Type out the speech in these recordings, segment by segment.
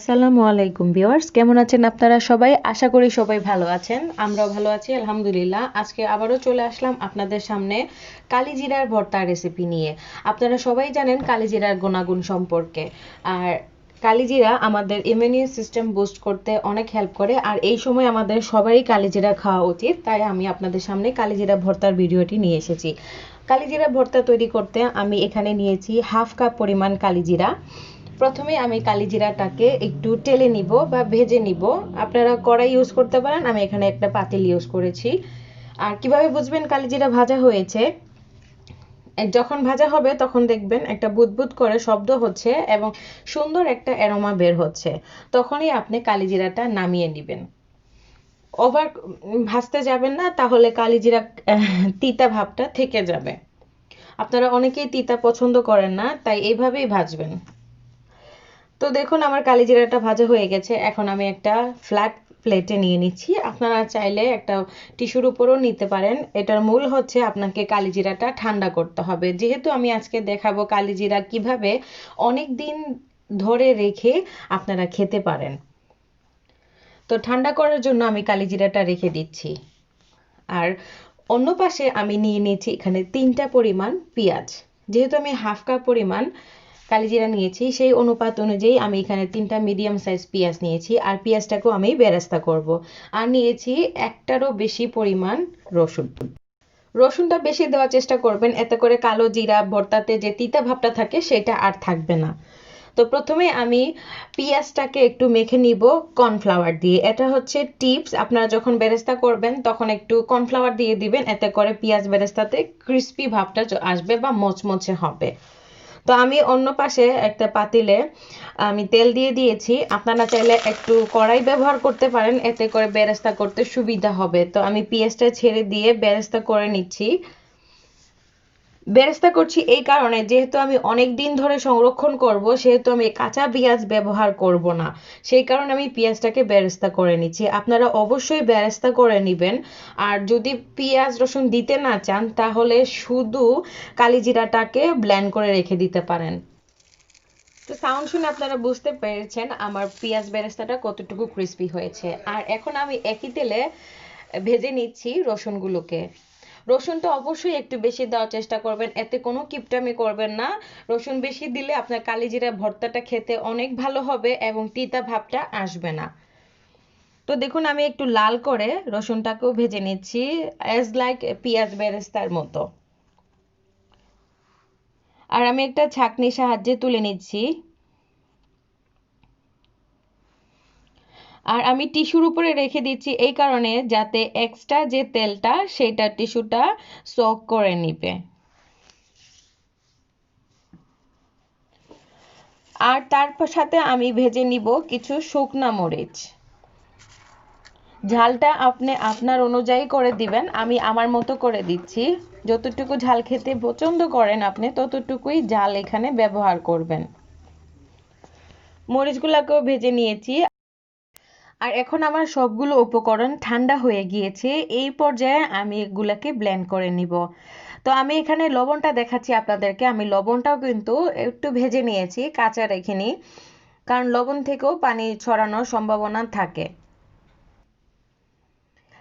আসসালামু আলাইকুম ভিউয়ার্স, কেমন আছেন আপনারা সবাই? আশা করি সবাই ভালো আছেন। আমরাও ভালো আছি আলহামদুলিল্লাহ। আজকে আবারও চলে আসলাম আপনাদের সামনে কালিজিরার ভর্তা রেসিপি নিয়ে। আপনারা সবাই জানেন কালিজিরার গুণাগুণ সম্পর্কে। আর কালিজিরা আমাদের ইমিউনি সিস্টেম বুস্ট করতে অনেক হেল্প করে, আর এই সময় আমাদের সবারই কালিজিরা খাওয়া উচিত। তাই আমি আপনাদের সামনে কালিজিরা ভর্তার ভিডিওটি নিয়ে এসেছি। কালিজিরা ভর্তা তৈরি করতে আমি এখানে নিয়েছি হাফ কাপ পরিমাণ কালিজিরা। প্রথমে আমি কালিজিরাটাকে একটু টেলে নিব বা ভেজে নিব। আপনারা কড়াই ইউজ করতে পারেন, আমি এখানে একটা পাতিল ইউজ করেছি। আর কিভাবে বুঝবেন কালিজিরা ভাজা হয়েছে? যখন ভাজা হবে তখন দেখবেন একটা বুদবুদ করে শব্দ হচ্ছে এবং সুন্দর একটা অ্যারোমা বের হচ্ছে। তখনই আপনি কালিজিরাটা নামিয়ে নেবেন। ওভার ভাজতে যাবেন না, তাহলে কালিজিরা তিতা ভাবটা থেকে যাবে। আপনারা অনেকেই তিতা পছন্দ করেন না, তাই এইভাবেই ভাজবেন। তো দেখুন আমার কালিজিরাটা ভাজা হয়ে গেছে। এখন আমি একটা ফ্ল্যাট প্লেটে নিয়ে নিচ্ছি। আপনারা চাইলে একটা টিস্যুর উপরও নিতে পারেন। এটার মূল হচ্ছে আপনাকে কালিজিরাটা ঠান্ডা করতে হবে। যেহেতু আমি আজকে দেখাবো কালিজিরা কিভাবে অনেক দিন ধরে রেখে আপনারা খেতে পারেন, তো ঠান্ডা করার জন্য আমি কালিজিরাটা রেখে দিচ্ছি। আর অন্য পাশে আমি নিয়ে নিয়েছি এখানে 3টা পরিমাণ পেঁয়াজ। যেহেতু আমি হাফ কাপ পরিমাণ কালিজিরা নিয়েছি, সেই অনুপাত অনুযায়ী আমি এখানে 3টা মিডিয়াম সাইজ পেঁয়াজ নিয়েছি। আর পেঁয়াজটাকেও আমি বেরেস্তা করব। আর নিয়েছি একটারও বেশি পরিমাণ রসুন। রসুনটা বেশি দেওয়ার চেষ্টা করবেন, এতে করে কালো জিরা ভর্তাতে যে তিতা ভাবটা থাকে সেটা আর থাকবে না। তো প্রথমে আমি পেঁয়াজটাকে একটু মেখে নিব কর্নফ্লাওয়ার দিয়ে। এটা হচ্ছে টিপস, আপনারা যখন বেরেস্তা করবেন তখন একটু কর্নফ্লাওয়ার দিয়ে দিবেন, এতে করে পেঁয়াজ বেরেস্তাতে ক্রিস্পি ভাবটা আসবে বা মচমচে হবে। তো আমি অন্য পাশে একটা পাতিলে আমি তেল দিয়ে দিয়েছি। আপনারা চাইলে একটু কড়াই ব্যবহার করতে পারেন, এতে করে বেরেস্তা করতে সুবিধা হবে। তো আমি পেঁয়াজটা ছেড়ে দিয়ে বেরেস্তা করে নিচ্ছি। বেরেস্তা করছি এই কারণে, যেহেতু আমি অনেক দিন ধরে সংরক্ষণ করব, সেহেতু আমি কাঁচা পেঁয়াজ ব্যবহার করব না। সেই কারণে আমি পেঁয়াজটাকে বেরেস্তা করে নিচ্ছি। আপনারা অবশ্যই বেরেস্তা করে নেবেন। আর যদি পেঁয়াজ রসুন দিতে না চান, তাহলে শুধু কালিজিরাটাকে ব্লেন্ড করে রেখে দিতে পারেন। তো সাউন্ড শুনে আপনারা বুঝতে পেরেছেন আমার পেঁয়াজ বেরেস্তাটা কতটুকু ক্রিস্পি হয়েছে। আর এখন আমি একই তেলে ভেজে নিচ্ছি রসুনগুলোকে। রসুনটা অবশ্যই একটু বেশি দেওয়ার চেষ্টা করবেন, এতে কোনো কিপটামি করবেন না। রসুন বেশি দিলে আপনার কালিজিরা ভর্তাটা খেতে অনেক ভালো হবে এবং তিতা ভাবটা আসবে না। তো দেখুন আমি একটু লাল করে রসুনটাকেও ভেজে নিচ্ছি, অ্যাজ লাইক পেঁয়াজ বেরেস্তার মতো। আর আমি একটা ছাঁকনির সাহায্যে তুলে নিচ্ছি। আর আমি টিস্যুর উপরে রেখে দিচ্ছি এই কারণে, যাতে এক্সট্রা যে তেলটা সেটা টিস্যুটা সোক করে নিবে। আর তার সাথে আমি ভেজে নিব কিছু শুকনা মরিচ। ঝালটা আপনি আপনার অনুযায়ী করে দিবেন, আমি আমার মতো করে দিচ্ছি। যতটুকু ঝাল খেতে পছন্দ করেন আপনি, ততটুকুই ঝাল এখানে ব্যবহার করবেন। মরিচগুলোকেও ভেজে নিয়েছি। আর এখন আমার সবগুলো উপকরণ ঠান্ডা হয়ে গিয়েছে। এই পর্যায়ে আমি এগুলাকে ব্লেন্ড করে নিব। তো আমি এখানে লবণটা দেখাচ্ছি আপনাদেরকে। আমি লবণটাও কিন্তু একটু ভেজে নিয়েছি, কাঁচা রেখেনি, কারণ লবণ থেকেও পানি ছড়ানোর সম্ভাবনা থাকে।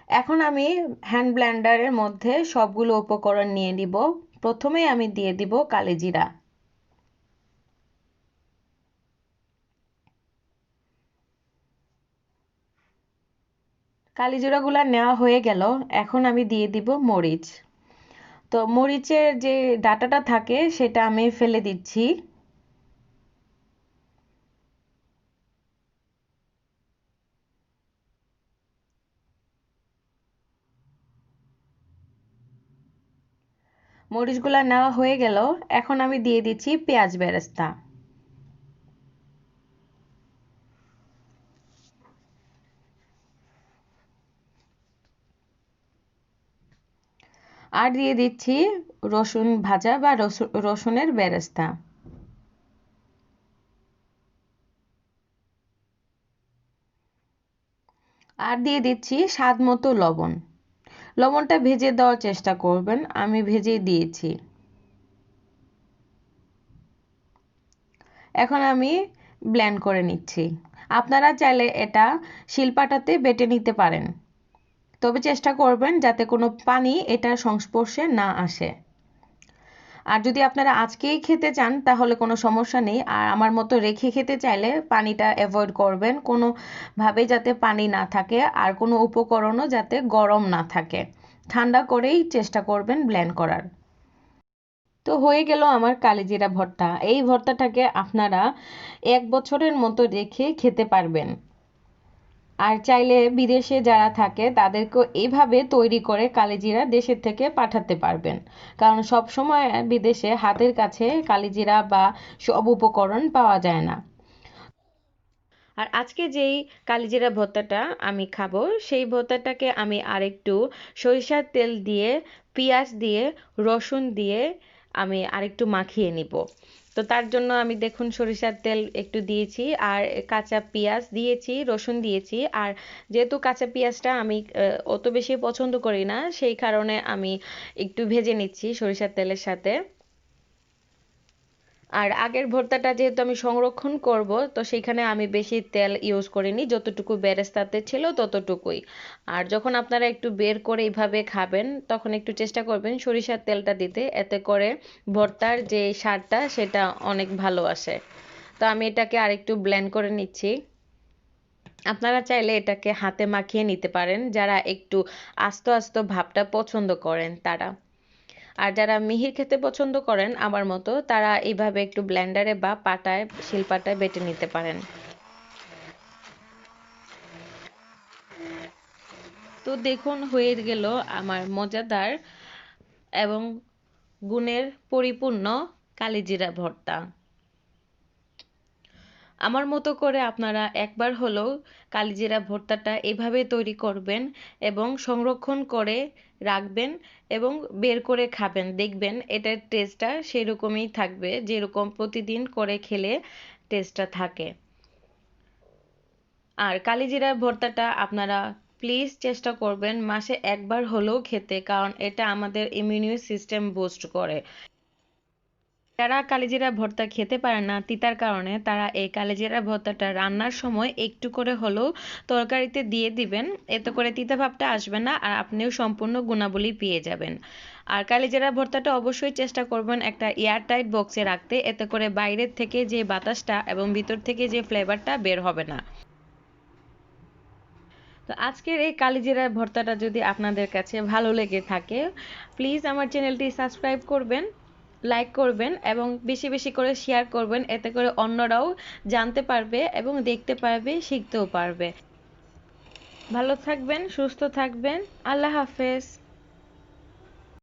এখন আমি হ্যান্ড ব্লেন্ডারের মধ্যে সবগুলো উপকরণ নিয়ে নিব। প্রথমে আমি দিয়ে দিব কালিজিরা। কালিজিরাগুলো নেওয়া হয়ে গেল। এখন আমি দিয়ে দিব মরিচ। তো মরিচের যে ডাঁটাটা থাকে সেটা আমি ফেলে দিচ্ছি। মরিচগুলা নেওয়া হয়ে গেল। এখন আমি দিয়ে দিচ্ছি পেঁয়াজ বেরেস্তা। আর দিয়ে দিচ্ছি রসুন ভাজা বা রসুনের বেরেস্তা। আর দিয়ে দিচ্ছি স্বাদ মতো লবণ। লবণটা ভেজে দেওয়ার চেষ্টা করবেন, আমি ভেজেই দিয়েছি। এখন আমি ব্লেন্ড করে নিচ্ছি। আপনারা চাইলে এটা শিলপাটাতে বেটে নিতে পারেন, তবে চেষ্টা করবেন যাতে কোনো পানি এটার সংস্পর্শে না আসে। আর যদি আপনারা আজকেই খেতে চান তাহলে কোনো সমস্যা নেই, আর আমার মতো রেখে খেতে চাইলে পানিটা অ্যাভয়েড করবেন, কোনোভাবেই যাতে পানি না থাকে, আর কোনো উপকরণও যাতে গরম না থাকে। ঠান্ডা করেই চেষ্টা করবেন ব্লেন্ড করার। তো হয়ে গেল আমার কালিজিরা ভর্তা। এই ভর্তাটাকে আপনারা 1 বছরের মতো রেখে খেতে পারবেন। আর চাইলে বিদেশে যারা থাকে তাদেরকেও এইভাবে তৈরি করে কালিজিরা দেশের থেকে পাঠাতে পারবেন, কারণ সব সময় বিদেশে হাতের কাছে কালিজিরা বা সব উপকরণ পাওয়া যায় না। আর আজকে যেই কালিজিরা ভর্তাটা আমি খাবো, সেই ভর্তাটাকে আমি আরেকটু সরিষার তেল দিয়ে, পেঁয়াজ দিয়ে, রসুন দিয়ে আমি আরেকটু মাখিয়ে নিব। তো তার জন্য আমি দেখুন সরিষার তেল একটু দিয়েছি, আর কাঁচা পেঁয়াজ দিয়েছি, রসুন দিয়েছি। আর যেহেতু কাঁচা পেঁয়াজটা আমি অত বেশি পছন্দ করি না, সেই কারণে আমি একটু ভেজে নিচ্ছি সরিষার তেলের সাথে। আর আগের ভর্তাটা যেহেতু আমি সংরক্ষণ করব, তো সেইখানে আমি বেশি তেল ইউজ করিনি, যতটুকু বেরেস্তাতে ছিল ততটুকুই। আর যখন আপনারা একটু বের করে এইভাবে খাবেন তখন একটু চেষ্টা করবেন সরিষার তেলটা দিতে, এতে করে ভর্তার যে স্বাদটা সেটা অনেক ভালো আসে। তো আমি এটাকে আরেকটু ব্লেন্ড করে নিচ্ছি। আপনারা চাইলে এটাকে হাতে মাখিয়ে নিতে পারেন, যারা একটু আস্ত আস্ত ভাবটা পছন্দ করেন তারা। আর যারা মিহি খেতে পছন্দ করেন আমার মতো, তারা এইভাবে একটু ব্লেন্ডারে বা পাটায়, শিলপাটায় বেটে নিতে পারেন। তো দেখুন হয়ে গেল আমার মজাদার এবং গুণের পরিপূর্ণ কালিজিরা ভর্তা। আমার মতো করে আপনারা একবার হলেও কালিজিরা ভর্তাটা এভাবে তৈরি করবেন এবং সংরক্ষণ করে রাখবেন এবং বের করে খাবেন, দেখবেন এটার টেস্টটা সেরকমই থাকবে যেরকম প্রতিদিন করে খেলে টেস্টটা থাকে। আর কালিজিরার ভর্তাটা আপনারা প্লিজ চেষ্টা করবেন মাসে একবার হলেও খেতে, কারণ এটা আমাদের ইমিউনি সিস্টেম বুস্ট করে। যারা কালিজিরা ভর্তা খেতে পারে না তিতার কারণে, তারা এই কালিজিরা ভর্তাটা রান্নার সময় একটু করে হলেও তরকারিতে দিয়ে দিবেন, এতে করে তিতা ভাবটা আসবে না, আর আপনিও সম্পূর্ণ গুণাবলী পেয়ে যাবেন। আর কালিজিরা ভর্তাটা অবশ্যই চেষ্টা করবেন একটা এয়ারটাইট বক্সে রাখতে, এতে করে বাইরের থেকে যে বাতাসটা এবং ভিতর থেকে যে ফ্লেভারটা বের হবে না। তো আজকের এই কালিজিরা ভর্তাটা যদি আপনাদের কাছে ভালো লেগে থাকে, প্লিজ আমার চ্যানেলটি সাবস্ক্রাইব করবেন, লাইক করবেন এবং বেশি বেশি করে শেয়ার করবেন, এতে করে অন্যরাও জানতে পারবে এবং দেখতে পারবে, শিখতেও পারবে। ভালো থাকবেন, সুস্থ থাকবেন। আল্লাহ হাফেজ।